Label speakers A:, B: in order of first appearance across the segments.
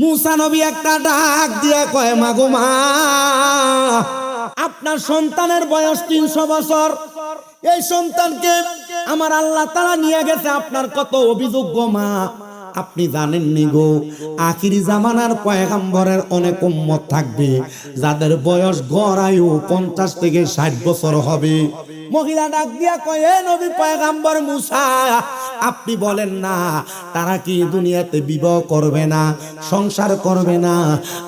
A: মুসা নবী একটা ডাক দিয়া কয়, মাগো মা, আপনার সন্তানের বয়স 300 বছর। এই সন্তানকে আমার আল্লাহ তাআলা নিয়ে গেছে, আপনার কত অভিযোগ গো মা। আপনি জানেননি গো, আখিরি জামানার পয়গম্বরের অনেক উম্মত থাকবে যাদের বয়স গড় আয়ু 50 থেকে 60 বছর হবে। মহিলা ডাক দিয়া কয়, এ নবী পয়গম্বর মুসা, আপনি বলেন না তারা কি দুনিয়াতে বিবাহ করবে না, সংসার করবে না?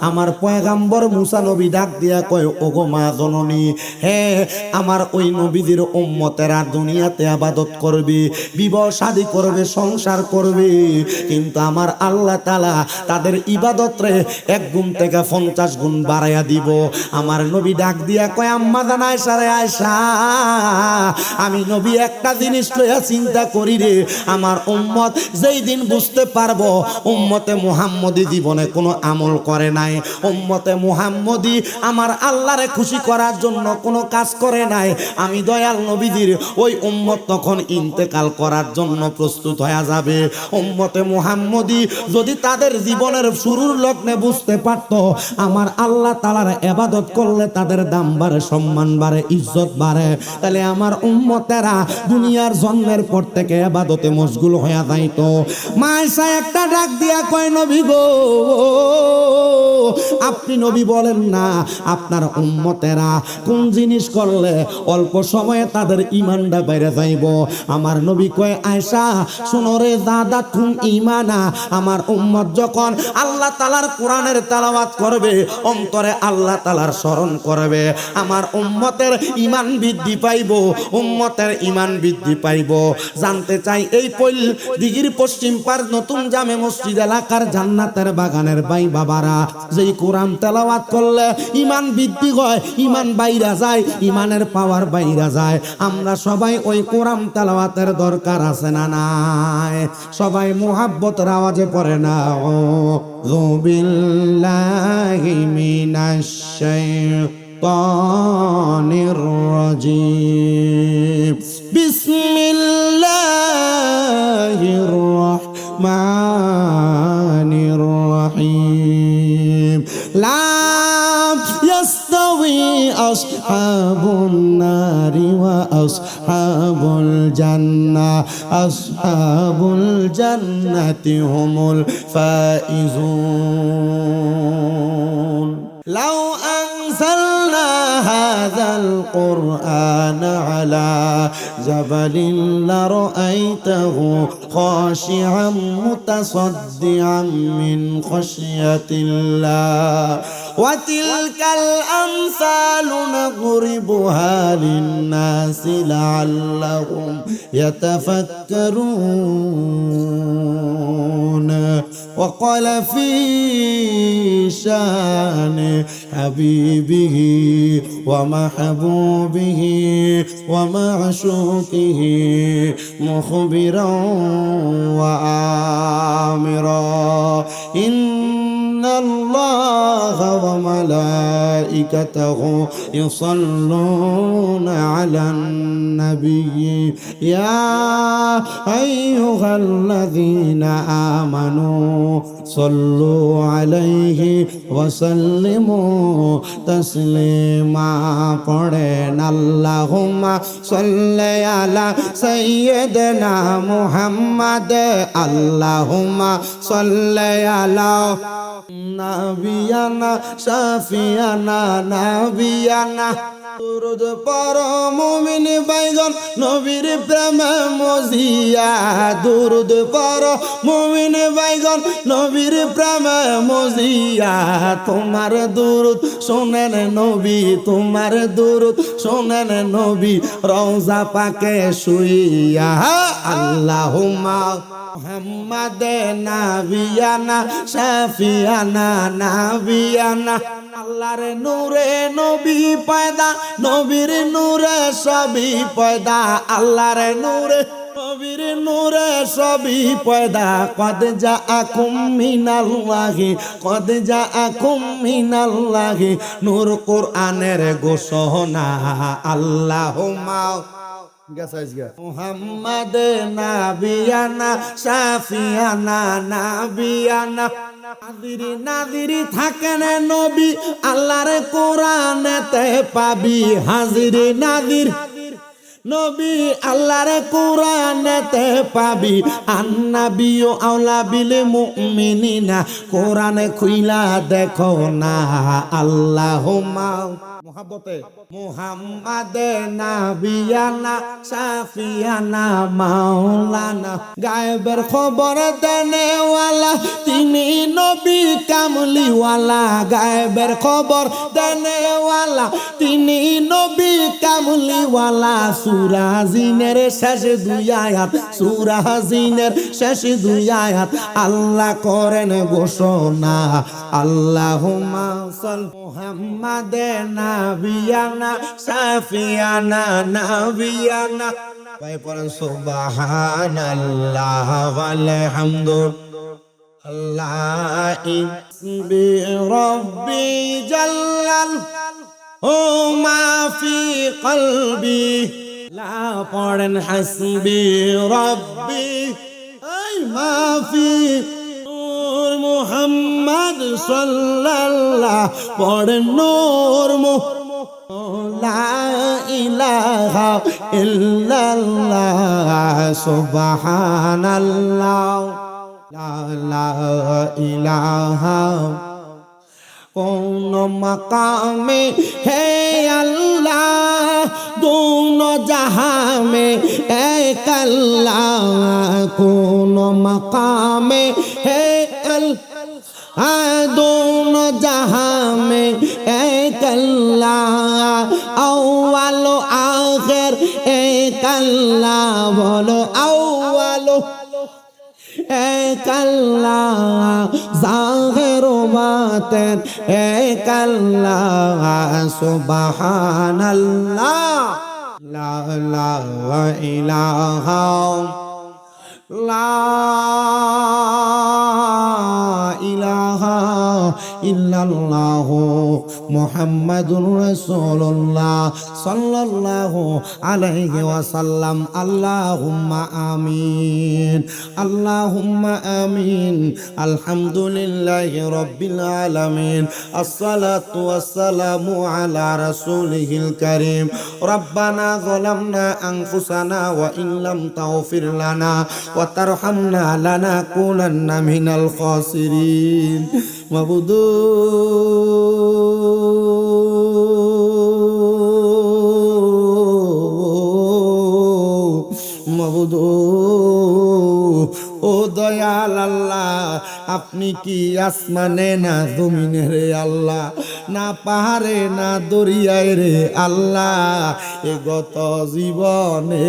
A: আমার পয়গম্বর মুসা নবী ডাক দিয়া কয়, ওগো মা জননী, হ্যাঁ, আমার ওই নবীদের উম্মতেরা দুনিয়াতে ইবাদত করবে, বিবাহ শাদী করবে, সংসার করবে, কিন্তু আমার আল্লাহ তাআলা তাদের ইবাদতরে 1 গুণ থেকে 50 গুণ বাড়াইয়া দিব। আমার নবী ডাক দিয়া কয়, আম্মা জান আয়েশা রে আয়েশা, আমি নবী একটা জিনিস লইয়া চিন্তা করি রে, আমার উম্মত যেই দিন বুঝতে পারবো উম্মতে মুহাম্মদী জীবনে কোনো আমল করে নাই, উম্মতে মুহাম্মদী আমার আল্লাহরে খুশি করার জন্য কোনো কাজ করে নাই, আমি দয়াল নবীজির ওই উম্মত তখন ইন্তেকাল করার জন্য প্রস্তুত হয়ে যাবে। উম্মতে মুহাম্মদী যদি তাদের জীবনের শুরুর লগ্নে বুঝতে পারতো আমার আল্লাহ তাআলার ইবাদত করলে তাদের দাম বাড়ে, সম্মান বাড়ে, ইজ্জত বাড়ে, তাহলে আমার উম্মতেরা দুনিয়ার জন্মের পর থেকে ইবাদতে মশগুল হয়ে যাইতো। মায়েশা একটা ডাক দিয়া কয়, নবী গো, আপনি নবী বলেন না আপনার উম্মতেরা কোন জিনিস করলে অল্প সময়ে তাদের ঈমানটা বেড়ে যাইব? আমার নবী কয়, আয়েশা শুনো রে, দাদা তুম ঈমানা, আমার উম্মত যখন আল্লাহ তাআলার কোরআনের তেলাওয়াত করবে, অন্তরে আল্লাহ তাআলার স্মরণ করবে, আমার উম্মতের ঈমান বৃদ্ধি পাইব, উম্মতের ঈমান বৃদ্ধি পাইব। জানতে চাই এই দিঘির পশ্চিম পার নতুন জামে মসজিদ এলাকার জান্নাতের বাগানের ভাই বাবারা, যেই কোরআন তেলাওয়াত করলে ঈমান বৃদ্ধি হয়, ঈমান বাইরা যায়, ঈমানের পাওয়ার বাইরা যায়। আমরা সবাই ওই কোরআন তেলাওয়াতের দরকার আছে না নাই? সবাই মুহাব্বতের আওয়াজে পড়ে না, আউযু বিল্লাহি মিনাশ শাইতানির রাজিম, বিসমিল্লাহির রাহমানির রহিম। লা ইয়াস্তাওয়ি আসহাবুন নারি ওয়া আসহাবুল জান্নাহ, আসহাবুল জান্নাতি হুমুল ফাইজুন। লাউ আনজালনা হাযাল কুরআনা আলা জাবালিন লারাআইতাহু খাশি'আন মুতাসাদ্দিআন মিন খাশিয়াতিল্লাহ ওয়া তিলকাল আমসালু নাদরিবুহা লিন-নাসি লাআল্লাহুম ইয়াতাফাক্কারুন। ওয়া ক্বালা ফী শানি হাবিবিহি ওয়া মাহবুবিহি ওয়া মা'শুকিহি মুখবিরান ওয়া আমিরা, ইন্নাল্লাহা ওয়া মালাইকাতাহু ইউসাল্লুনা আলান নাবিয়্যি ইয়া আইয়ুহাল্লাযীনা আমানু সাল্লু আলাইহি ওয়া সাল্লিমু তাসলিমা। পড়েন আল্লাহুম্মা সাল্লি আলা সাইয়্যিদিনা মুহাম্মাদ, আল্লাহুম্মা সাল্লি আলা নাবিয়ানা শাফিয়ানা নাবিয়ানা। দুরূদ পড়ো মুমিন ভাইগণ নবীর প্রেমে মজিয়া, দুরূদ পড়ো মুমিন ভাইগণ নবীর প্রেমে মজিয়া। তোমার দুরূদ শোনেন নবী, তোমার দুরূদ শোনেন নবী রওজা পাকে শুইয়া। আল্লাহুম্মা মুহাম্মাদ নাবিয়ানা শাফিয়ানা নাবিয়ানা। আল্লাহর নূরে নবী পয়দা, নবীর নূরে সবই পয়দা, আল্লাহর নূরে নবীর নূরে সবই পয়দা। কদ জাআকুম মিনাল্লাহি, কদ জাআকুম মিনাল্লাহি নূর কোরআনের ঘোষণা। আল্লাহুম্মা মুহাম্মদ নাবিয়ানা শাফিয়ানা নাবিয়ানা নাদিরি নাদিরি থাকেন নবী আল্লাহর কোরআনেতে পাবি হাজিরি নাদির নবী আল্লাহর কোরআনেতে পাবি আন্নাবিয়ু আওলা বিল মুমিনিনা কোরআনে খুইলা দেখো না আল্লাহুম্মা মোহাব্বতে মুহাম্মদ নাবিয়ানা শাফিয়ানা মাওলানা গায়েবের খবর দেনেওয়ালা তিনি নবী কামলিওয়ালা গায়েবের খবর দেনেওয়ালা তিনি নবী কামলিওয়ালা সূরা জিনের শেষ দুই আয়াত সূরা জিনের শেষ দুই আয়াত আল্লাহ করেন ঘোষণা আল্লাহুম্মা সাল মুহাম্মদ নাবিয়ানা শাফিয়ানা নাবিয়ানা ভাই পড়েন সুবহানাল্লাহ ওয়ালহামদুলিল্লাহ ইসবি রব্বি জাল্লাল ও মা ফি কলবি লা পড়েন হাসবি রব্বি আই মা ফি মুহাম্মদ সাল্লাল্লাহ পড়েন নূর লা ইলাহা ইল্লাল্লাহ সুবহানাল্লাহ লা ইলাহা কোন মকামে হে আল্লাহ दोनों जहां में एक अल्लाह कोन मकाम है दोनों जहां में एक अल्लाह अव्वल आखिर एक अल्लाह बोलो अव्वल एक अल्लाह ज़ाहिर बातिन एक अल्लाह सुबहानल्लाह ला इलाहा ला इलाहा इल्लल्लाह मुहम्मदुर रसूलुल्लाह सल्लल्लाहु अलैहि वसल्लम अल्लाहुम्मा आमीन अल्लाहुम्मा आमीन अल्हम्दुलिल्लाहि रब्बिल आलामीन अस्सलातु वस्सलामु अला रसूलिहिल करीम रब्बाना ज़लमना अनफुसना व इन लम तगफिर लना व तरहमना लनकुनन्ना मिनल खासिरीन मबुदू मबुदू ও দয়াল আল্লাহ আপনি কি আসমানে না জমিনে রে আল্লাহ না পাহাড়ে না দরিয়ায় রে আল্লাহ এ গত জীবনে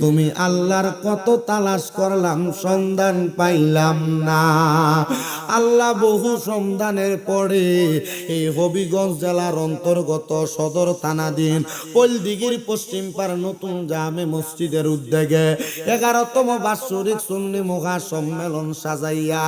A: তুমি আল্লাহর কত তালাশ করলাম সন্ধান পাইলাম না আল্লাহ বহু সন্ধানের পরে এই হবিগঞ্জ জেলার অন্তর্গত সদর থানাধীন পলদিঘির পশ্চিম পাড় নতুন জামে মসজিদের উদ্যোগে 11তম বাৎসরিক সুন্নি মহা সম্মেলন সাজাইয়া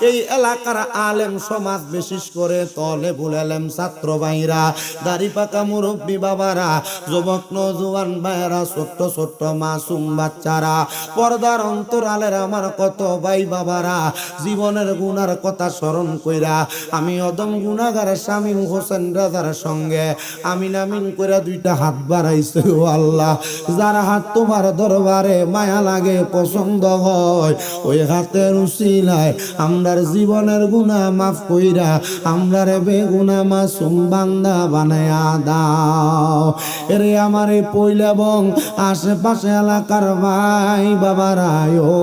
A: এই এলাকার আলেম সমাজ বিশেষ করে তলেবুল আলেম ছাত্র ভাইরা দাড়ি পাকা মুরব্বী বাবারা যুবক নওজোয়ান ভাইরা ছোট্ট ছোট্ট মাসুম বাচ্চারা পর্দার অন্তরালের আমার কত ভাই বাবারা জীবনের গুনার কথা স্মরণ কইরা আমি অদম গুনাহগার শামীম হোসেন রাজার সঙ্গে আমিন আমিন কইরা দুইটা হাত বাড়াইছে ও আল্লাহ যার হাত তোমার দরবারে মায়া লাগে পছন্দ হয় ওই হাতের উসিলায় আমরার জীবনের গুনাহ মাফ কইরা আমরারে বেগুনাহ মাসুম বান্দা বানায়া দাও এরে আমারে পইলা এবং আশেপাশে এলাকার ভাই বাবারা ও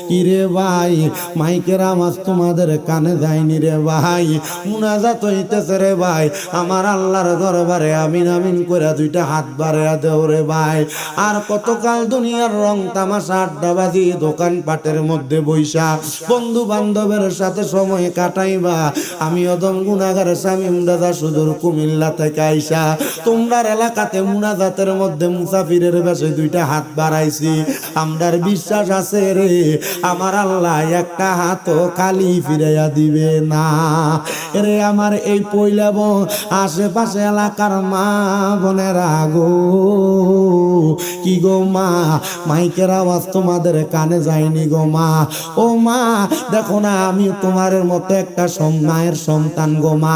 A: কিরে ভাই মাইকের আওয়াজ তোমাদের কানে যায়নি রে ভাই মুনাজাত হইতেছে রে ভাই আমার আল্লাহর দরবারে আমিন আমিন কইরা দুইটা হাত বাড়ায়া দেও রে ভাই আর কতকাল দুনিয়ার রং তামাশা আড্ডাবাজি দোকান পাটের মধ্যে বইসা বন্ধু বান্ধবের সাথে সময় কাটাইবা পাইবা আমি অদম গুনাহগার শামীম দাদা সুদূর কুমিল্লা থেকে আইসা তোমরার এলাকাতে মুনাজাতের মধ্যে মুসাফিরের বেশে দুইটা হাত বাড়াইছি আমরার বিশ্বাস আছে রে আমার আল্লাহ একটা হাতও খালি ফিরাইয়া দিবে না রে আমার এই পয়লা আশেপাশে এলাকার মা বোনেরা গো কি গো মা মাইকের আওয়াজ তোমাদের কানে যায়নি গো মা ও মা দেখো না আমি তোমার মতো একটা মায়ের সন্তান গো মা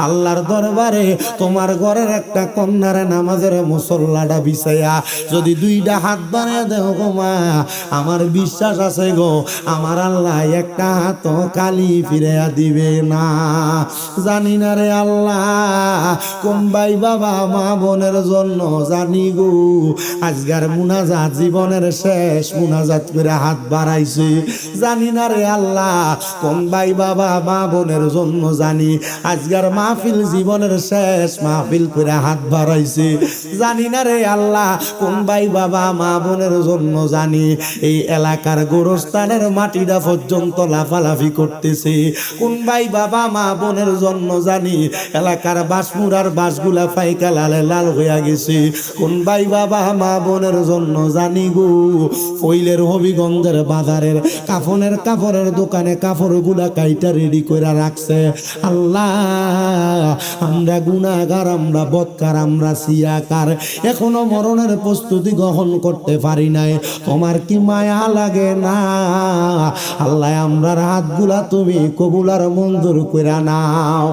A: আল্লাহর দরবারে তোমার ঘরের একটা কন্যার নামাজের মুসল্লাটা বিছাইয়া যদি দুইটা হাত বাড়িয়ে দেও গো মা আমার বিশ্বাস আছে গো আমার আল্লাহ একটা হাত খালি ফিরাইয়া দিবে না জানি না রে আল্লাহ কোন ভাই বাবা মা বোনের জন্য জানি গো আজকের মুনাজাত জীবনের শেষ মুনাজাত করে হাত বাড়াইছে জানি না রে আল্লাহ কোন ভাই বাবা মা বোনের জন্য জানি আজকের মাহফিল জীবনের শেষ মাহফিল করে হাত বাড়াইছে জানি না রে আল্লাহ কোন ভাই বাবা মা বোনের জন্য জানি এই এলাকার গোরস্থানের মাটিটা পর্যন্ত লাফালাফি করতেছে কোন ভাই বাবা মা বোনের জন্য জানি এলাকার বাসমুরার বাসগুলা ফাইকা লালে লাল হইয়া গেছে কোন ভাই বাবা মা বোনের জন্য জানি গো ফইলের হবিগঞ্জের বাজারের কাপড়ের দোকানে কাপড়গুলা কাইটা রেডি করে রাখছে আল্লাহ আমরা গুনাহগার আমরা বদকার আমরা সিয়াকার এখনো মরণের প্রস্তুতি গ্রহণ করতে পারি নাই তোমার কি মায়া লাগে না আল্লাহ আমরার হাতগুলা তুমি কবুল আর মঞ্জুর করে নাও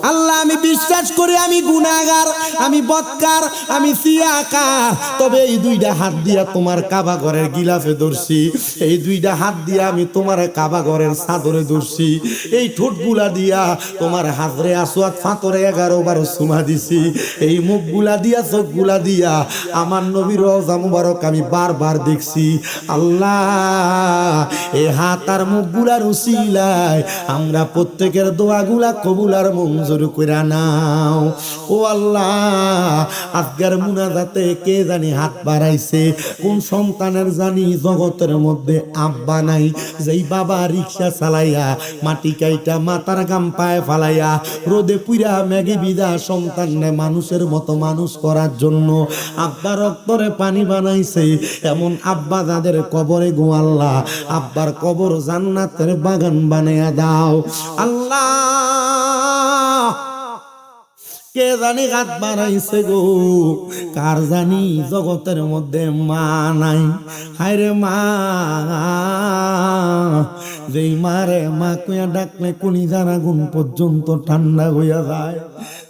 A: আল্লাহ আমি বিশ্বাস করি আমি গুনাহগার আমি বদকার আমি সিয়াকার তবে এই দুইটা হাত দিয়া তোমার কাবা ঘরের গিলাফে ধরছি এই দুইটা হাত দিয়া আমি তোমার কাবা ঘরের চাদরে ধরছি এই ঠোঁটগুলা দিয়া তোমার হাজরে আসওয়াদ ফাতরে 11 চুমা দিছি এই মুখগুলা দিয়া চোখগুলা দিয়া আমার নবীর রওজা মুবারক আমি বারবার দেখছি আল্লাহ এই হাত আর মুখগুলার উসিলায় আমরা প্রত্যেকের দোয়াগুলা কবুল আর মঞ্জুর কইরা নাও ও আল্লাহ আজকের মুনাজাতে কে জানি হাত বাড়াইছে কোন সন্তানের জানি জগতের মধ্যে আব্বা নাই যেই বাবা রিকশা চালাইয়া মাটি কাইটা মাথার গাম পায়ে ফালাইয়া রোদে পুইরা ম্যাগে বিদা সন্তাননে মানুষের মতো মানুষ করার জন্য আব্বা রক্তরে পানি বানাইছে এমন আব্বা যাদের কবরে গো আল্লাহ আব্বার কবর জান্নাতের বাগান বানাইয়া দাও আল্লাহ কে জানি হাত বাড়াইছে গো কার জানি জগতের মধ্যে মা নাই হায়রে মা যেই মারে মা কইয়া ডাকলে কোনি জানা গুণ পর্যন্ত ঠান্ডা হইয়া যায়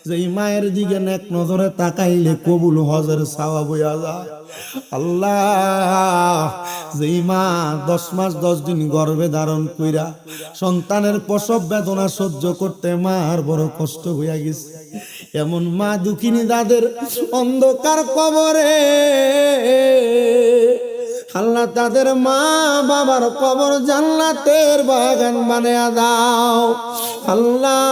A: যেই মায়ের দিকে এক নজরে তাকাইলে কবুল হজের সওয়াব হইয়া যায় আল্লাহ যেই মা 10 মাস 10 দিন গর্ভে ধারণ কইরা সন্তানের প্রসব বেদনা সহ্য করতে মার বড় কষ্ট হইয়া গেছে এমন মা দুঃখিনী যাদের অন্ধকার কবরে আল্লাহ তাদের মা বাবার কবর জান্নাতের বাগান বানায়া দাও আল্লাহ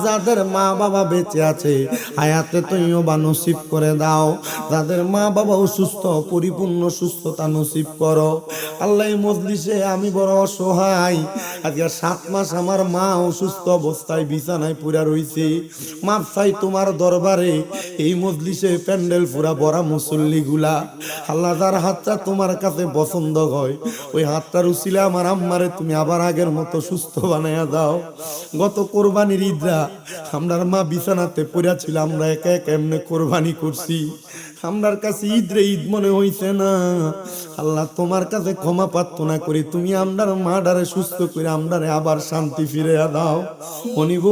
A: যাদের মা বাবা বেঁচে আছে হায়াতে তৈয়বা নসিব করে দাও যাদের মা বাবা অসুস্থ পরিপূর্ণ সুস্থতা নসিব করো আল্লাহ এই মজলিসে আমি বড় অসহায় আজকে 7 মাস আমার মা অসুস্থ অবস্থায় বিছানায় পুরা রইছে মাপ চাই তোমার দরবারে এই মজলিসে প্যান্ডেল পুরা ভরা মুসল্লিগুলা আল্লাহ যার হাতটা তোমার কাছে পছন্দ হয় ওই হাতটার উসিলে আমার আম্মারে তুমি আবার আগের মতো সুস্থ বানাইয়া দাও গত কোরবানির ঈদরা আমরার মা বিছানাতে পড়া ছিল আমরা একা একা এমনি কোরবানি করছি আমরার কাছে ঈদ রে ঈদ মনে হইছে না আল্লাহ তোমার কাছে ক্ষমা প্রার্থনা করি তুমি আমরার মাডারে সুস্থ করে আমরারে আবার শান্তি ফিরে দাও অনিব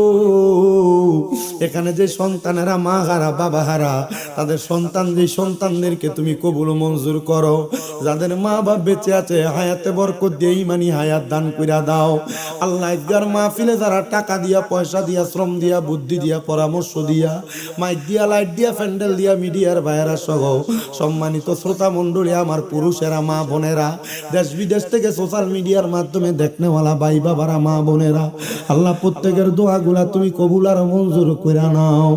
A: এখানে যে সন্তানেরা মা হারা বাবা হারা তাদের সন্তান যে সন্তানদেরকে তুমি কবুল মঞ্জুর করো যাদের মা বাবা বেঁচে আছে হায়াতে বরকত দিয়ে ইমানি হায়াত দান কইরা দাও আল্লাহ ইফতার মাহফিলে যারা টাকা দিয়া পয়সা দিয়া শ্রম দিয়া বুদ্ধি দিয়া পরামর্শ দিয়া মাইক দিয়া লাইট দিয়া প্যান্ডেল দিয়া মিডিয়ার বাইরা সহ সম্মানিত শ্রোতা মণ্ডলী আমার পুরুষ পুরুষেরা, মা বোনেরা, দেশ বিদেশ থেকে সোশ্যাল মিডিয়ার মাধ্যমে দেখনেওয়ালা ভাই বাবারা, মা বোনেরা, আল্লাহ প্রত্যেকের দোয়াগুলা তুমি কবুল আর মঞ্জুর করে নাও।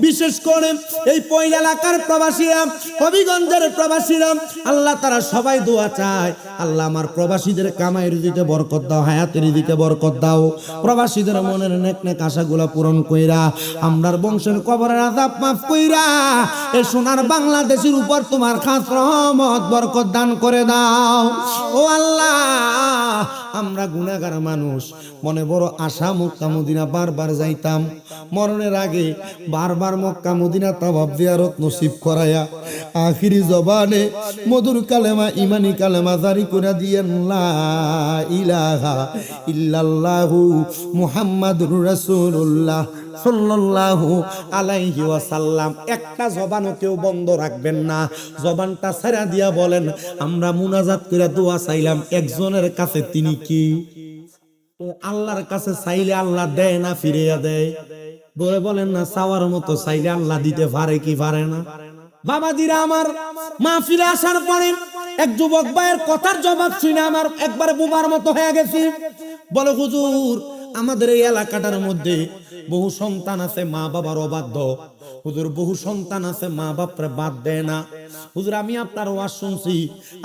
A: বিশেষ করে এই পৈল এলাকার প্রবাসীরা, হবিগঞ্জের প্রবাসীরা, আল্লাহ তারা সবাই দোয়া চায়, আল্লাহ আমার প্রবাসীদের কামাইয়ের দিতে বরকত দাও, হায়াতের দিতে বরকত দাও, প্রবাসীদের মনের নেক নেক আশাগুলা পূরণ কইরা, আমরার বংশের কবরের আযাব মাফ কইরা এই সোনার বাংলাদেশের উপর তোমার খাস রহমত বরকত দান করে দাও। ও আল্লাহ, আমরা গুনাহগার মানুষ, মনে বড় আশা মক্কা মদিনা বারবার যাইতাম, মরণের আগে বারবার মক্কা মদিনা তাওয়াফ জিয়ারত নসিব করায়া আখিরি জবানে মধুর কালেমা, ইমানি কালেমা জারি করে দিয়েন, লা ইলাহা ইল্লাল্লাহু মুহাম্মাদুর রাসূলুল্লাহ সাল্লাল্লাহু আলাইহি ওয়াসাল্লাম। একটা জবানও কেউ বন্ধ রাখবেন না, জবানটা ছেড়ে দিয়া বলেন, আমরা মুনাজাত করে দোয়া চাইলাম একজনের কাছে, তিনি কি? তো আল্লাহর কাছে চাইলে আল্লাহ দেয় না ফিরিয়ে দেয়? বলে বলেন না, চাওয়ার মতো চাইলে আল্লাহ দিতে পারে কি পারে না? বাবাজিরা আমার, মাহফিলে আসার পরে এক যুবক ভাইয়ের কথার জবাব শুনে আমার একবারে বোবার মতো হয়ে গেছি। বলে, হুজুর, আমাদের এই এলাকাটার মধ্যে বহু সন্তান আছে মা বাবার অবাধ্য। হুজুর, বহু সন্তান আছে মা বাপরে বাদ দেয় না। হুজুর, আমি আপনার ওয়াজ শুনছি,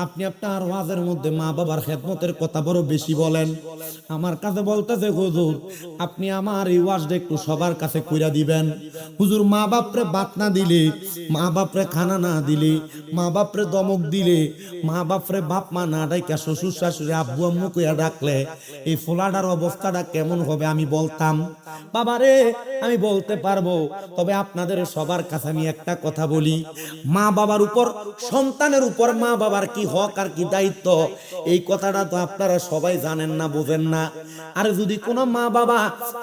A: আপনি আপনার ওয়াজের মধ্যে মা বাবার খেদমতের কথা বড় বেশি বলেন। আমার কাছে বলতেছে, হুজুর, আপনি আমার এই ওয়াজটা একটু সবার কাছে কইরা দিবেন। হুজুর, মা বাপরে বাদ না দিলে, মা বাপরে খানা না দিলে, মা বাপরে দমক দিলে, মা বাপরে বাপ মা না ডাইকা শ্বশুর শাশুড়ি আব্বু আম্মু কইয়া ডাকলে এই ফোলাটার অবস্থাটা কেমন হবে? আমি বলতাম, বাবারে আমি বলতে পারবো, তবে আপনাদের সবার কাছে আমি একটা কথা বলি, মা বাবার উপর, সন্তানের উপর মা বাবার কি হক আর কি দায়িত্ব, এই কথাটা তো আপনারা সবাই জানেন না, বোঝেন না। আর যদি কোনো মা বাবা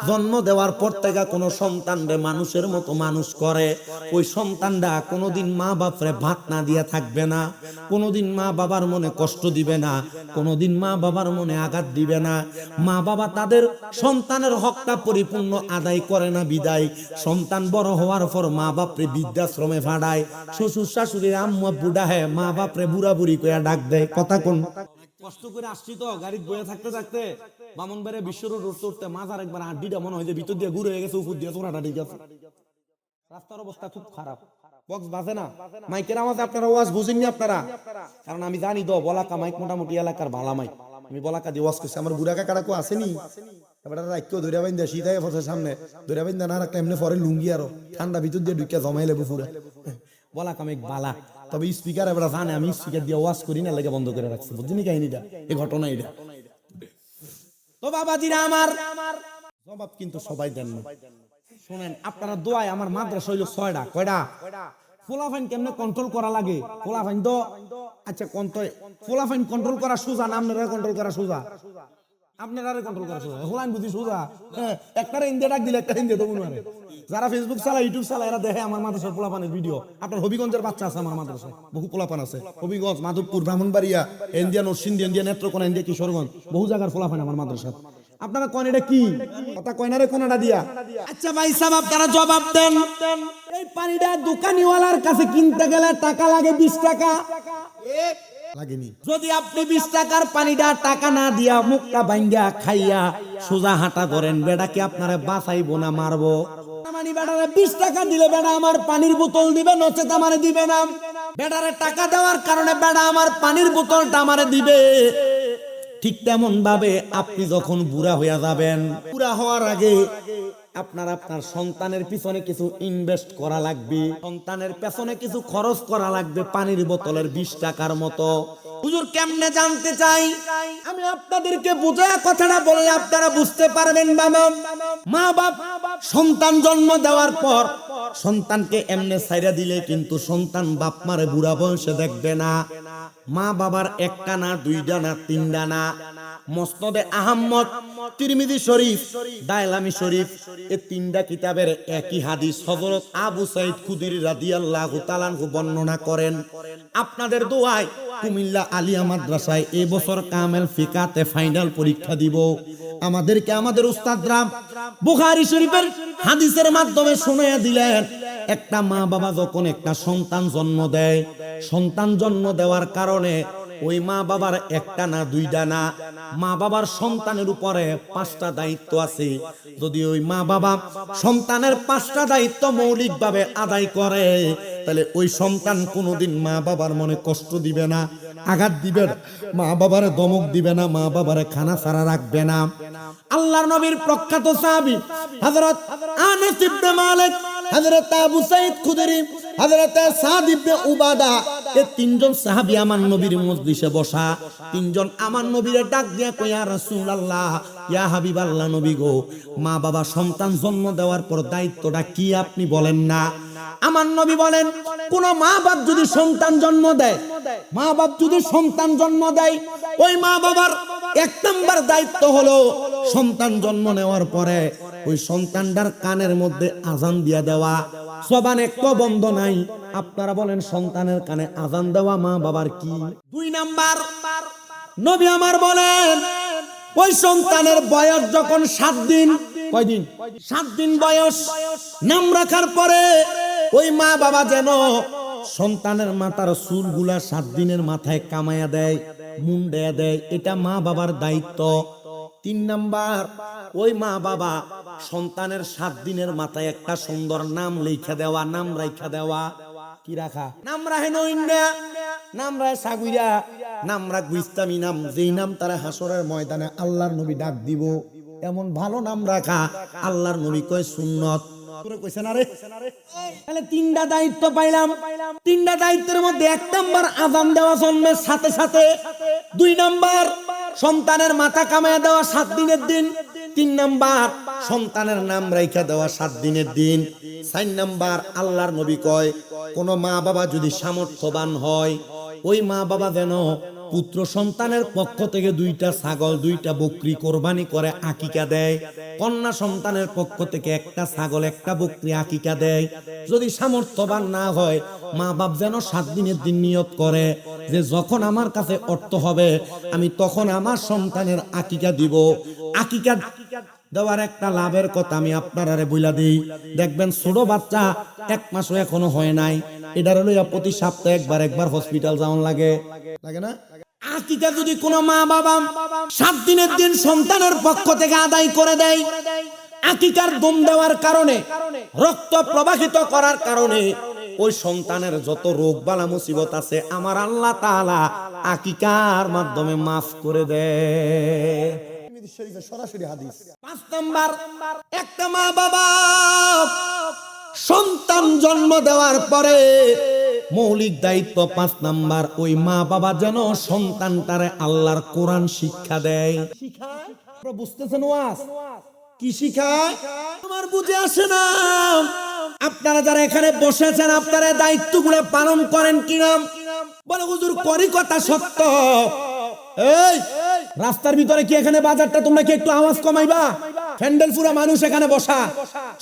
A: জন্ম দেওয়ার পর থেকে কোনো সন্তানরে মানুষের মতো মানুষ করে, ওই সন্তানরা কোনোদিন মা বাপরে ভাত না দিয়া থাকবে না, কোনোদিন মা বাবার মনে কষ্ট দিবে না, কোনোদিন মা বাবার মনে আঘাত দিবে না। মা বাবা তাদের সন্তানের হকটা পরিপূর্ণ আদায় করে না বিদায় সন্তান বড় হওয়ার পর মা বাপরে বৃদ্ধাশ্রমে ফাড়ায়, শ্বশুর শাশুড়ির আম্মু বুড়া হয়, মা বাপরে বুড়া বুড়ি কইয়া ডাক দেয়। কথা কোন? কষ্ট করে আসছি তো গাড়িতে বয়ে থাকতে থাকতে বামনবাড়ি বিশ্ব রোড উঠতে মাথার একবার আড্ডিটা মনে হয় যে ভিতর দিয়ে ঘুরে হয়ে গেছে, উপর দিয়ে চোরাটা ঠিক আছে। রাস্তার অবস্থা খুব খারাপ, বক্স বাজে না, মাইকের আওয়াজে আপনারা ওয়াজ বুঝেননি আপনারা, কারণ আমি জানি তো বলাকা মাইক মোটামুটি এলাকার ভালা মাইক, আমি বলাকা দিয়ে ওয়াজ করছি। আমার বুড়া কাকারা কো আসেনি, এবারে রাখকেও ধরে বাইন্দা শীতায় ফসে সামনে ধরে বাইন্দা না রাখলে এমনি পরে লুঙ্গি আরো ঠান্ডা ভিতর দিয়ে ঢুকিয়া জমাই লেবু পুরা বলাকা মাইক বালা। তবে স্পিকার এবার জানে আমি স্পিকার দিয়ে ওয়াজ করি না, লেগে বন্ধ করে রাখছি। বুঝলি কাহিনীটা, এই ঘটনা এটা। তো বাবাজিরা আমার, জবাব কিন্তু সবাই দেন না। শুনেন, আপনারা দোয়ায় আমার মাদ্রাসা হইল 6টা। কয়টা? ফোলাফাইন কেমনে কন্ট্রোল করা লাগে? ফোলাফাইন তো আচ্ছা ফোলাফাইন কন্ট্রোল করা সোজা না আপনারা কন্ট্রোল করা সোজা? আপনারা কন্ট্রোল করা সোজা, হোলাইন বুঝি সোজা। হ্যাঁ, একটারে ইন্ডিয়া ডাক দিলে একটা ইন্ডিয়া তো মনে হয়। যারা ফেসবুক চালায়, ইউটিউব চালায়, এরা দেখে আমার মাদ্রাসার পোলাপানের ভিডিও। আপনার হবিগঞ্জের বাচ্চা আছে আমার মাদ্রাসায়, বহু পোলাপান আছে। Habiganj, Madhabpur, Brahmanbaria, India, Narsingdi, India, Netrokona, India, Kishoreganj, বহু জায়গার পোলাপান আমার মাদ্রাসা। আপনারা কন এটা কি কথা? কয়নারে কোনটা দিয়া? আচ্ছা ভাই সাহেব, আপনারা জবাব দেন। এই পানিটা দোকানিওয়ালার কাছে কিনতে গেলে টাকা লাগে 20 টাকা, লাগেনি? যদি আপনি 20 টাকার পানিটা টাকা না দিয়া মুখটা ভাঙ্গা খাইয়া সোজা হাঁটা করেন, বেটা কি আপনারে বাঁচাইবো না মারবো? মানে বেটারে 20 টাকা দিলে বেটা আমার পানির বোতল দিবে, নচেত আমারে দিবে না। বেটারে টাকা দেওয়ার কারণে বেটা আমার পানির বোতলটা আমারে দিবে। ঠিক তেমন ভাবে আপনি যখন বুড়া হইয়া যাবেন, বুড়া হওয়ার আগে আপনার সন্তানের পিছনে কিছু ইনভেস্ট করা লাগবে, সন্তানের পেছনে কিছু খরচ করা লাগবে, পানির বোতলের 20 টাকার মতো। হুজুর কেমনে জানতে চাই? আমি আপনাদেরকে বুঝায় কথাটা বললে আপনারা বুঝতে পারবেন। বাবা, মা বাপ সন্তান জন্ম দেওয়ার পর সন্তানকে এমনে ছাইরা দিলে কিন্তু সন্তান বাপ মারে বুড়া বয়সে দেখবে না। মা বাবার একটা না, দুইটা না, তিনটা না। মুসনাদে আহমদ, তিরমিজি শরীফ, দায়লামি শরীফ, এই তিনটা কিতাবের একই হাদিস হযরত আবু সাঈদ খুদরি রাদিয়াল্লাহু তাআলা আনহু বর্ণনা করেন। আপনাদের দোয়ায় কুমিল্লা আলিয়া মাদ্রাসায় এই বছর কামেল ফিকাতে ফাইনাল পরীক্ষা দিব। আমাদেরকে আমাদের উস্তাদরা বুখারী শরীফের হাদিসের মাধ্যমে শুনিয়ে দিলেন, একটা মা বাবা যখন একটা সন্তান জন্ম দেয়, সন্তান জন্ম দেওয়ার কারণে ওই মা বাবার একটা না দুইটা না, মা বাবার সন্তানের উপরে 5টা দায়িত্ব আছে। যদি ওই মা বাবা সন্তানের 5টা দায়িত্ব মৌলিকভাবে আদায় করে, তাহলে ওই সন্তান কোনোদিন মা বাবার মনে কষ্ট দিবে না, আঘাত দিবে না, মা বাবারে ধমক দিবে না, মা বাবারে খানা ছাড়া রাখবে না। আল্লাহর নবীর প্রখ্যাত সাহাবী হযরত আনাস ইবনে মালিক, হযরত আবু সাঈদ খুদরি, হযরত সাদ ইবনে উবাদা, এই তিনজন সাহাবী আমার নবীর মজলিসে বসা। তিনজন আমার নবীরে ডাক দিয়া কই, ইয়া রাসূলুল্লাহ, ইয়া হাবিবাল্লাহ, নবী গো, মা বাবা সন্তান জন্ম দেওয়ার পর দায়িত্বটা কি আপনি বলেন না? আমার নবী বলেন, কোন মা বাপ যদি সন্তান জন্ম দেয়, মা বাপ যদি সন্তান জন্ম দেয়, ওই মা বাবার 1 নাম্বার দায়িত্ব হলো সন্তান জন্ম নেওয়ার পরে ওই সন্তানটার কানের মধ্যে আজান দিয়া দেওয়া। জবান একটু বন্ধ নাই। আপনারা বলেন, সন্তানের কানে আজান দেওয়া মা বাবার কি? 2 নাম্বার, নবী আমার বলেন, ওই সন্তানের বয়স যখন 7 দিন, কয়দিন? 7 দিন বয়স, নাম রাখার পরে ওই মা বাবা যেন সন্তানের মাথার চুলগুলা 7 দিনের মাথায় কামাইয়া দেয়, মুন্ডে দেয়, এটা মা বাবার দায়িত্ব। 3 নাম্বার, ওই মা বাবা সন্তানের 7 দিনের মাথায় একটা সুন্দর নাম লেখা দেওয়া, নাম রাখা দেওয়া। কি রাখা? নাম রাখে নইন্যা, নাম রাখে সাগুইয়া, নাম রাখবো ইসলামী নাম, যেই নাম তারা হাসরের ময়দানে আল্লাহর নবী ডাক দিব, এমন ভালো নাম রাখা আল্লাহর নবী কয় সুন্নত। তাহলে 3টা দায়িত্ব পাইলাম। 3টা দায়িত্বের মধ্যে 1 নাম্বার আযান দেওয়া জন্মের সাথে সাথে, 2 নাম্বার সন্তানের মাথা কামায়া দেওয়া 7 দিনের দিন, 3 নাম্বার সন্তানের নাম রাইখা দেওয়া 7 দিনের দিন, 4 নাম্বার আল্লাহর নবী কয়, কোন মা বাবা যদি সামর্থ্যবান হয়, ওই মা বাবা যেন পুত্র সন্তানের পক্ষ থেকে 2টা ছাগল 2টা বকরি কোরবানি করে আকিকা দেয়, কন্যা সন্তানের পক্ষ থেকে 1টা ছাগল 1টা বকরি আকিকা দেয়। যদি সামর্থ্যবান না হয়, মা বাপ যেন 7 দিনের দিন নিয়ত করে যে যখন আমার কাছে অর্থ হবে আমি তখন আমার সন্তানের আকিকা দিব। আকিকা দেওয়ার একটা লাভের কথা আমি আপনারারে বইলা দিই। দেখবেন ছোট বাচ্চা 1 মাসও এখনো হয় নাই, এটার লইয়া প্রতি সপ্তাহে একবার হসপিটাল যাওয়ান লাগে, লাগে না? আকিকা যদি কোনো মা বাবা 7 দিনের দিন সন্তানের পক্ষ থেকে আদায় করে দেয়, আকিকার দম দেওয়ার কারণে, রক্ত প্রবাহিত করার কারণে ওই সন্তানের যত রোগ বালা মুসিবত আছে আমার আল্লাহ তাআলা আকিকার মাধ্যমে মাফ করে দেয়। সরাসরি হাদিস। 5 নাম্বার, একটা মা বাবা সন্তান জন্ম দেওয়ার পরে মৌলিক দায়িত্ব 5 নাম্বার, ওই মা বাবা যেন সন্তানটারে আল্লাহর কোরআন শিক্ষা দেয়। শিখায়, আপনারা বুঝতেছেন ওয়াজ কি শিখায়? আমার বুঝে আসে না। আপনারা যারা এখানে বসেছেন, আপনারা দায়িত্বগুলো পালন করেন কিনা? বলে হুজুর করি, কথা সত্য। এই রাস্তার ভিতরে কি এখানে বাজারটা তোমরা কি একটু আওয়াজ কমাইবা? ফ্যান্ডেল পুরা মানুষ এখানে বসা,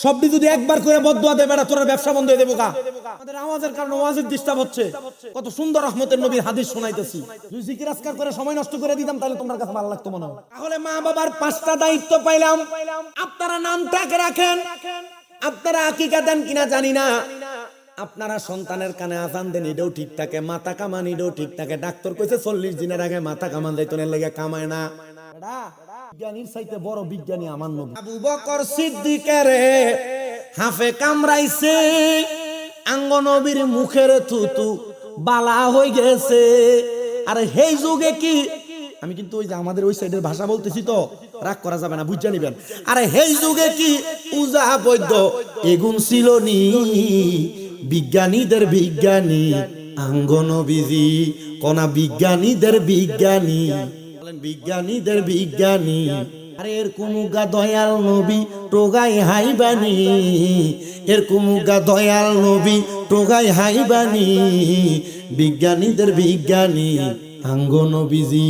A: সবদি যদি একবার করে বদদুয়া দেবে না, তোর ব্যবসা বন্ধ হয়ে দেবো কা? আমাদের আওয়াজের কারণে ওয়াজের ডিস্টার্ব হচ্ছে। কত সুন্দর রহমতের নবীর হাদিস শোনাইতেছি, যদি জিকির আজকার করে সময় নষ্ট করে দিতাম তাহলে তোমার কাছে ভালো লাগতো মনে হয়। তাহলে মা বাবার 5টা দায়িত্ব পাইলাম। আপনারা নামটাকে রাখেন, আপনারা আকিকা দেন কিনা জানি না, আপনারা সন্তানের কানে আজান দেন, এটাও ঠিক থাকে, মাথা কামান এটাও ঠিক থাকে। ডাক্তার কইছে 40 দিনের আগে মাথা কামান যাইতনের লেগে কামায় না। বিজ্ঞানীর চাইতে বড় বিজ্ঞানী আমার নবী। আবু বকর সিদ্দিকের হাফে কামড়াইছে, আঙ্গ নবীর মুখের থুতু বালা হয়ে গেছে। আর সেই যুগে কি, আমি কিন্তু ওই যে আমাদের ওই সাইডের ভাষা বলতেছি তো রাগ করা যাবে না, বুঝে নিবেন। আরে সেই যুগে কি উজা বৈদ্য এগুন ছিল নি? বিজ্ঞানীদের বিজ্ঞানী আঙ্গ নবীজি, কোনা বিজ্ঞানীদের বিজ্ঞানী, বলেন বিজ্ঞানীদের বিজ্ঞানী। আরে এর কুমুগা দয়াল নবী টোগাই হাইবানি, এর কুমুগা দয়াল নবী টোগাই হাইবানি, বিজ্ঞানীদের বিজ্ঞানী আঙ্গ নবীজি।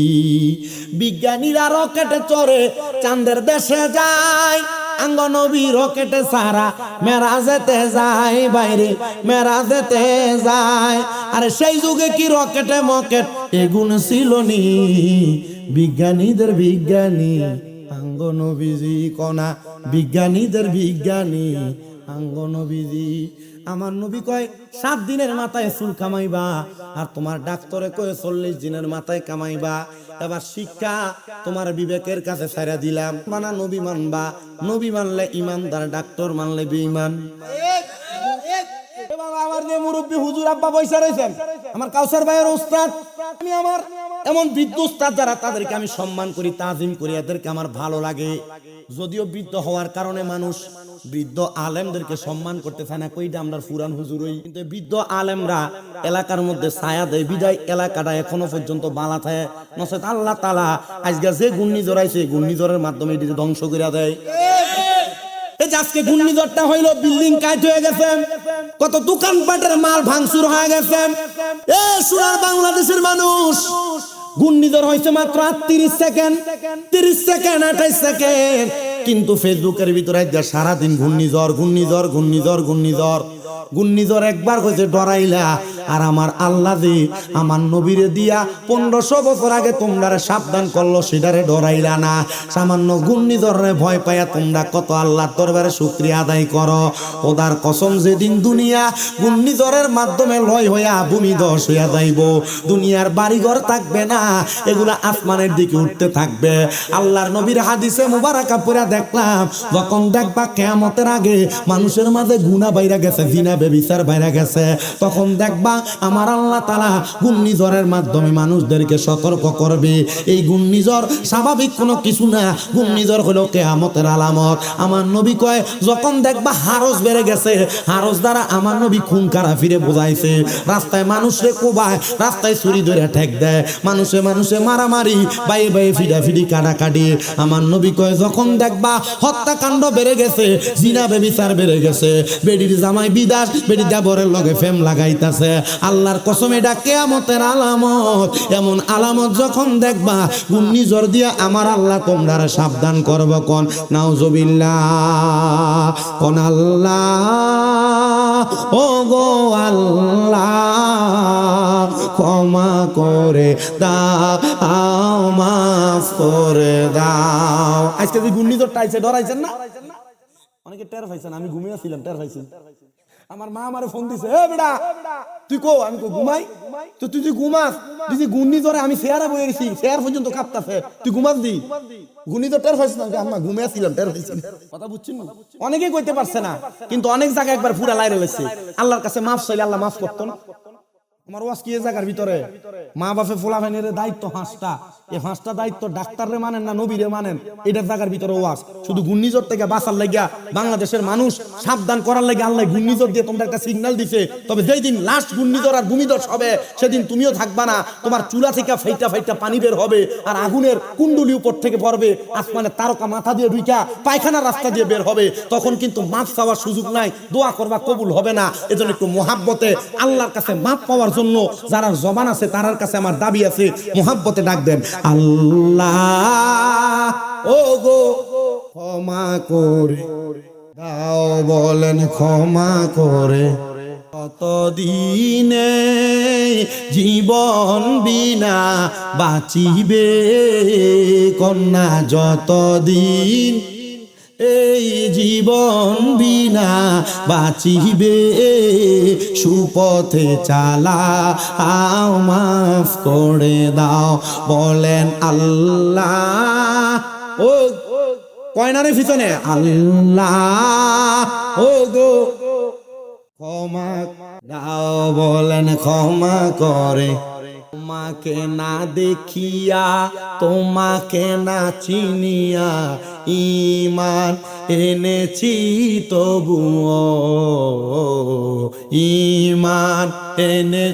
A: বিজ্ঞানীরা রকেটে চড়ে চাঁদের দেশে যায়, আঙ্গ নবী রকেটে সারা মেরাজেতে যায়, বাইরে মেরাজেতে যায়। আরে সেই যুগে কি রকেটে মকেট এগুন ছিল নি? বিজ্ঞানীদের বিজ্ঞানী আঙ্গ নবীজি, কোনা বিজ্ঞানীদের বিজ্ঞানী আঙ্গ নবীজি। আমার নবী কয় 7 দিনের মাথায় চুল কামাইবা, আর তোমার ডাক্তারে কয় 40 দিনের মাথায় কামাইবা। এবার শিক্ষা তোমার বিবেকের কাছে ছাইরা দিলাম, মানা নবী মানবা, নবী মানলে ইমানদার, ডাক্তার মানলে বেঈমান। আমার যে মুরব্বী হুজুর আব্বা বৈশা রয়েছেন, আমার কাউসার ভাইয়ের উস্তাদ, আমি আমার এমন বৃদ্ধ উস্তাদ যারা, তাদেরকে আমি সম্মান করি, তাজিম করি, এদেরকে আমার ভালো লাগে। যদিও বৃদ্ধ হওয়ার কারণে মানুষ বৃদ্ধ আলেমদেরকে সম্মান করতে চায় না, কইটা আমরা ফুরান হুজুরই, কিন্তু বৃদ্ধ আলেমরা এলাকার মধ্যে ছায়া দেয়, বিদায় এলাকাটা এখনো পর্যন্ত বালা থাকে। নচেত আল্লাহ তাআলা আজকে যে ঘূর্ণিঝড় আইছে, ঘূর্ণিঝড়ের মাধ্যমে এটি ধ্বংস করে দেয়। এই যে আজকে ঘূর্ণিঝড়টা হইলো, বিল্ডিং কাট হয়ে গেছে, কত দোকানপাটের মাল ভাঙচুর হয়ে গেছে। এ সোনার বাংলাদেশের মানুষ, ঘূর্ণিঝড় হয়েছে মাত্র 30 সেকেন্ড, 30 সেকেন্ড, 28 সেকেন্ড, কিন্তু ফেসবুকের ভিতরে সারাদিন ঘূর্ণিঝড়, ঘূর্ণিঝড়, ঘূর্ণিঝড়, ঘূর্ণিঝড়, ঘূর্ণিঝড়। একবার কইছে ডরাইলা, আর আমার আল্লাহ যে আমার নবীরে দিয়া 1500 বছর আগে তোমরা সাবধান করলো, সেটারে ডরাইলা না। সামান্য ঘূর্ণিঝড়ে ভয় পাইয়া তোমরা কত আল্লাহর দরবারে শুকরিয়া আদায় করো। খোদার কসম, যেদিন দুনিয়া ঘূর্ণিঝড়ের মাধ্যমে লয় হইয়া ভূমিধস হইয়া যাইব, দুনিয়ার বাড়িঘর থাকবে না, এগুলা আসমানের দিকে উঠতে থাকবে। আল্লাহর নবীর হাদিসে মুবারাকা পড়া দেখলাম, যখন দেখবা কিয়ামতের আগে মানুষের মাঝে গুনাহ বাইরা গেছে, জিনা বেবিচার বাইরা গেছে, তখন দেখবা আমার আল্লাহ তাআলা ঘূর্ণিঝড়ের মাধ্যমে মানুষদেরকে সতর্ক করবে। এই ঘূর্ণিঝড় স্বাভাবিক কোনো কিছু না, ঘূর্ণিঝড় হলো কিয়ামতের আলামত। আমার নবী কয়, যখন দেখবা হারস বেড়ে গেছে, হারস দ্বারা আমার নবী খুন কারা ফিরে বোঝাইছে। রাস্তায় মানুষে কোবায়, রাস্তায় ছুরি ধরে ঠেক দেয়, মানুষে মানুষে মারামারি, বাইয়ে বাইয়ে ফিডাফিডি কাটাকাটি। আমার নবী কয়, যখন দেখবা হত্যাকাণ্ড বেড়ে গেছে, জিনা বেবিচার বেড়ে গেছে, বেডির জামাই বিদাস, বেডি দেবরের লগে ফেম লাগাইতাছে, আল্লাহর কসম এটা কিয়ামতের আলামত। এমন আলামত যখন দেখবা, ঘূর্ণিঝড় দিয়া আমার আল্লাহ তোমরা সাবধান করব। কোন নাউজুবিল্লাহ, কোন আল্লাহ, ও গো আল্লাহ, ক্ষমা করে দাও, মাফ করে দাও। আজকে যে ঘূর্ণিঝড়টা আইছে, ডরাইছেন না? অনেকে টের পাইছেন, আমি ঘুমিয়েছিলাম, টের পাইছি। আমার মা আমারে ফোন দিছে, এ বেটা তুই কো? আমি কো ঘুমাই। তো তুই যে ঘুমাস, তুই যে ঘূর্ণিঝড়ে আমি চেয়ারে বয়ে গেছি, চেয়ার পর্যন্ত কাঁপতাছে, তুই ঘুমাস দি? ঘূর্ণিঝড় টের পাইছ না? আম্মা ঘুমিয়েছিলাম, টের পাইছি। কথা বুঝছেন না? অনেকেই কইতে পারছে না, কিন্তু অনেক জায়গায় একবার পুরা লাইরে গেছে। আল্লাহর কাছে মাফ চাইলে আল্লাহ মাফ করতো না। আমার ওয়াজ কি এই জায়গার ভিতরে? মা বাপে ফোলাফাইনের দায়িত্ব 5টা, এই 5টা দায়িত্ব ডাক্তাররে মানেন না নবীরে মানেন, এটার জায়গার ভিতরে ওয়াজ। শুধু ঘূর্ণিঝড় থেকে বাঁচার লাগিয়া, বাংলাদেশের মানুষ সাবধান করার লাগে আল্লাহ ঘূর্ণিঝড় দিয়ে তোমরা একটা সিগন্যাল দিছে। তবে যেই দিন লাস্ট ঘূর্ণিঝড় আর ভূমিধস হবে, সেদিন তুমিও থাকবা না, তোমার চুলা থেকে ফাইটা ফাইটা পানি বের হবে, আর আগুনের কুণ্ডলি উপর থেকে পড়বে, আসমানের তারকা মাথা দিয়ে ঢুইকা পায়খানার রাস্তা দিয়ে বের হবে। তখন কিন্তু মাফ চাওয়ার সুযোগ নাই, দোয়া করবা কবুল হবে না। এজন্য একটু মুহাব্বতে আল্লাহর কাছে মাফ পাওয়ার জন্য যারা জবান আছে, তার কাছে আমার দাবি আছে, মুহাব্বতে ডাক দেন, আল্লাহ ও গো ক্ষমা করে দাও, বলেন ক্ষমা করে। কতদিনে জীবন বিনা বাঁচিবে কন্যা, যতদিন এই জীবন বিনা বাঁচিবে, সুপথে চালাও, মাফ করে দাও, বলেন আল্লাহ। ও কয়নারে পিছনে আল্লাহ ও গো ক্ষমা দাও, বলেন ক্ষমা করে। তোমাকে না দেখিয়া, তোমাকে না চিনিয়া ঈমান এনেছি তবুও, ঈমান এনে।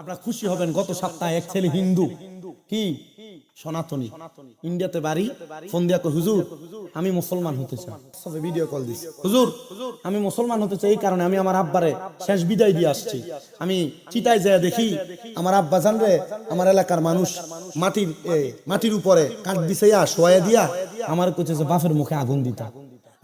A: আপনারা খুশি হবেন, গত সপ্তাহে এক ছেলে হিন্দু, কি সনাতনী, ইন্ডিয়াতে বাড়ি, ফোন দিয়া কই, হুজুর আমি মুসলমান হতে চাই। সবে ভিডিও কল দিছি, হুজুর আমি মুসলমান হতে চাই, এই কারণে আমি আমার আব্বারে শেষ বিদায় দিয়ে আসছি। আমি চিতায় যায় দেখি আমার আব্বা জান রে, আমার এলাকার মানুষ মাটির উপরে কাঠ বিছাইয়া শোয়া দিয়া আমার কইছে যে বাপের মুখে আগুন দিতা।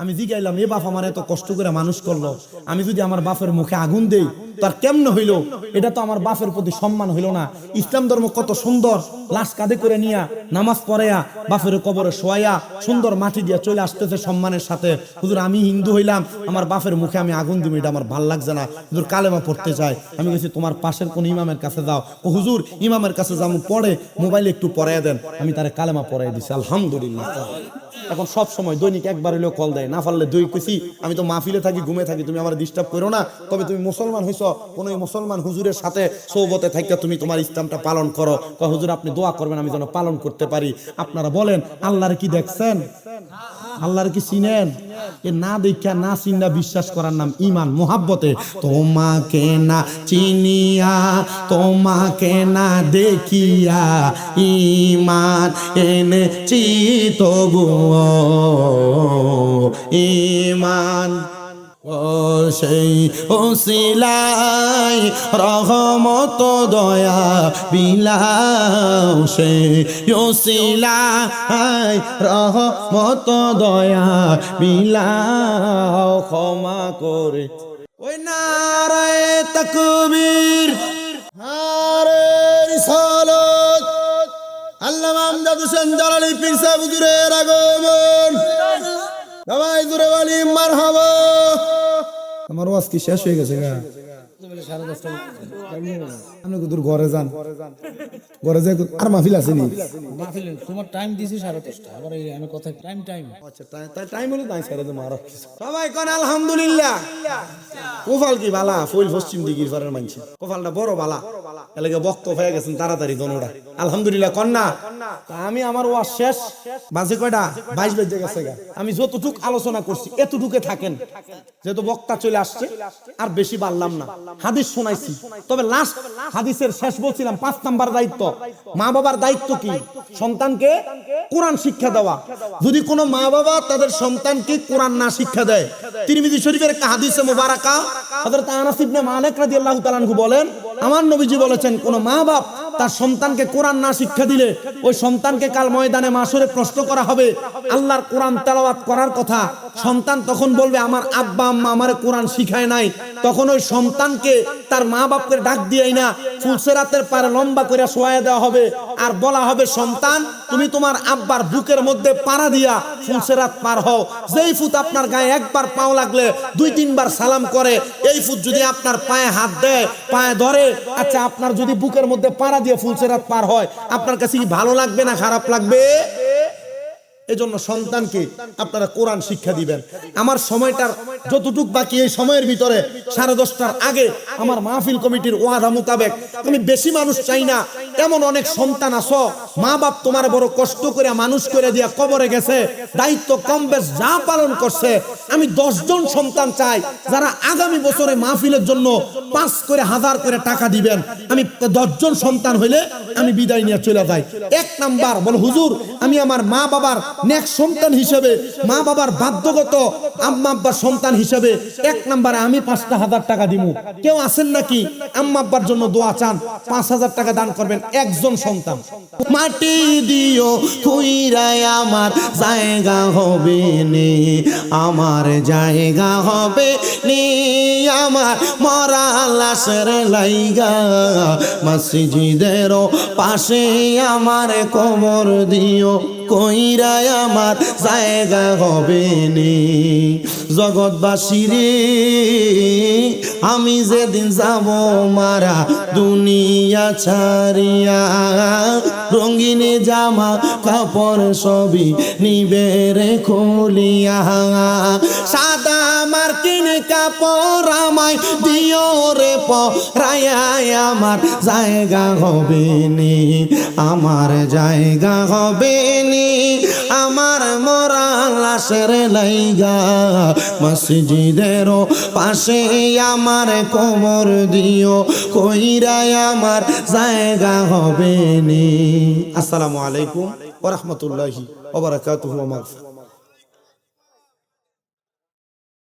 A: আমি জিগাইলাম, এ বাপ আমার এত কষ্ট করে মানুষ করলো, আমি যদি আমার বাপের মুখে আগুন দেই তার কেমনে হইল? এটা তো আমার বাপের প্রতি সম্মান হইল না। ইসলাম ধর্ম কত সুন্দর, লাশ কাঁধে করে নিয়া নামাজ পড়াইয়া বাপের কবরে শোয়াইয়া সুন্দর মাটি দিয়া চলে আসতেছে সম্মানের সাথে। হুজুর আমি হিন্দু হইলাম, আমার বাপের মুখে আমি আগুন দিব, এটা আমার ভাল লাগছে না, হুজুর কালেমা পড়তে চাই। আমি বলছি তোমার পাশের কোন ইমামের কাছে যাও। ও হুজুর ইমামের কাছে যাবো, পড়ে মোবাইলে একটু পড়াইয়া দেন। আমি তারে কালেমা পড়াই দিছি, আলহামদুলিল্লাহ। এখন সব সময় দৈনিক একবার হইলেও কল দেয়, না পারলে দুই কইছি আমি তো মাহফিলে থাকি, ঘুমে থাকি, তুমি আমার ডিস্টার্ব করো না। তবে তুমি মুসলমান হইছো, কোন মুসলমান হুজুরের সাথে সৌবতে থাকিয়া তুমি তোমার ইসলামটা পালন করো। হুজুর আপনি দোয়া করবেন আমি যেন পালন করতে পারি। আপনারা বলেন আল্লাহর কি দেখছেন? আল্লাহর কি চিনেন? এ না দেখা না চিন্না বিশ্বাস করার নাম ইমান, মোহাব্বতে। তোমাকে না চিনিয়া তোমাকে না দেখিয়া ইমান এনেছি তবু ইমান। ও সেই ওসিলাই রহমত দয়া বিলাও, সেই ওসিলাই রহমত দয়া বিলাও ক্ষমা করে। ওই নারায়ে তাকবীর, নারে রিসালাত, আল্লামা আমজাদ হোসেন জালালী পীর সাহেব হুজুরের আগমন। সবাই জোরে বলি মারহাবা। আমার ওয়াজ কি শেষ হয়ে গেছে? আপনি দূর ঘরে যান, ঘরে যাই আর মাহফিল আছে নি?
B: মাহফিল তোমার টাইম দিছি 10:30টা, আবার এই আমি কথা টাইম
A: আচ্ছা টাইম হলো তাই ছেড়ে দেবো আর। সবাই কোন আলহামদুলিল্লাহ। কোফাল কি বালা? ফুল পশ্চিম দিকের পারের মানছি, কোফালটা বড় বালা, এলাকা বক্ত হয়ে গেছেন তাড়াতাড়ি দনোটা। আলহামদুলিল্লাহ কন্যা। আমি আমার ওয়াজ শেষ, বাজে কয়টা? 22 বেজে গেছে। আমি যতটুক আলোচনা করছি এতটুকে থাকেন, যেহেতু বক্তা চলে আসছে আর বেশি বাড়লাম না। হাদিস শোনাইছি, তবে লাস্ট হাদিসের শেষ বলছিলাম 5 নাম্বার দায়িত্ব। মা বাবার দায়িত্ব কি? সন্তানকে কোরআন শিক্ষা দেওয়া। যদি কোনো মা বাবা তাদের সন্তানকে কোরআন না শিক্ষা দেয়, তিরমিজি শরীফের একটা হাদিসে মুবারাকা হযরত আনাস ইবনে মালিক রাদিয়াল্লাহু তাআলা আনহু বলেন, আমার নবীজি বলেছেন কোন মা বাপ তার সন্তানকে কোরআন না শিক্ষা দিলে ওই সন্তানকে কাল ময়দানে মাশরে প্রশ্ন করা হবে আল্লাহর কোরআন তেলাওয়াত করার কথা। সন্তান তখন বলবে আমার আব্বা আম্মা আমারে কোরআন শিখায় নাই। তখন ওই সন্তানকে তার মা বাপকে ডাক দিয়েই না ফুলসেরাতের পারে লম্বা করে শোয়ায় দেওয়া হবে, আর বলা হবে সন্তান তুমি তোমার আব্বার বুকের মধ্যে পাড়া দিয়া ফুলসেরাত পার হও। যেই ফুত আপনার গায়ে একবার পাও লাগলে 2-3 বার সালাম করে, এই ফুত যদি আপনার পায়ে হাত দেয়, পায়ে ধরে, আচ্ছা আপনার যদি বুকের মধ্যে পাড়া দিয়ে ফুলসেরাত পার হয়, আপনার কাছে কি ভালো লাগবে না খারাপ লাগবে? এজন্য সন্তানকে আপনারা কোরআন শিক্ষা দিবেন। আমার সময়টার যতটুক বাকি, এই সময়ের ভিতরে 10:30টার আগে আমার মাহফিল কমিটির ওয়াদা মোতাবেক আমি বেশি মানুষ চাই না। এমন অনেক সন্তান আছো, মা বাপ তোমার বড় কষ্ট করে মানুষ করে দিয়া কবরে গেছে, দায়িত্ব কম বেশ যা পালন করছে। আমি 10 জন সন্তান চাই যারা আগামী বছরে মাহফিলের জন্য 5,000 করে টাকা দিবেন। আমি 10 জন সন্তান হইলে আমি বিদায় নিয়ে চলে যাই। 1 নাম্বার বল হুজুর আমি আমার মা বাবার নেক্সট সন্তান হিসেবে, মা বাবার বাধ্যগত আম্মা আব্বার সন্তান হিসেবে 1 নম্বরে আমি 5,000 টাকা দিব। কেউ আছেন নাকি আম্মা আব্বার জন্য দোয়া চান? 5,000 টাকা দান করবেন একজন সন্তান। মাটি দিও কুইরায় আমার জায়গা হবে নি, আমার জায়গা হবে নি, আমার মরা লাশের লাইগা মসজিদের পাশে আমার কবর দিও, কইরায় আমার জায়গা হবে নি। জগৎবাসী রে আমি যেদিন যাব মারা দুনিয়া ছাড়িয়া, রঙিন জামা কাপড় সবই নিবে রে খুলিয়া, সাদা মার্কিন কাপড় আমায় দিও রে পরাইয়া, আমার জায়গা হবে নি, আমার জায়গা হবে নি, আমার মরা লাশের লাইগা মসজিদের পাশে আমার কবর দিও, কইরায় আমার জায়গা হবে নি। আসসালামু আলাইকুম ওয়া রাহমাতুল্লাহি ওয়া বারাকাতুহু।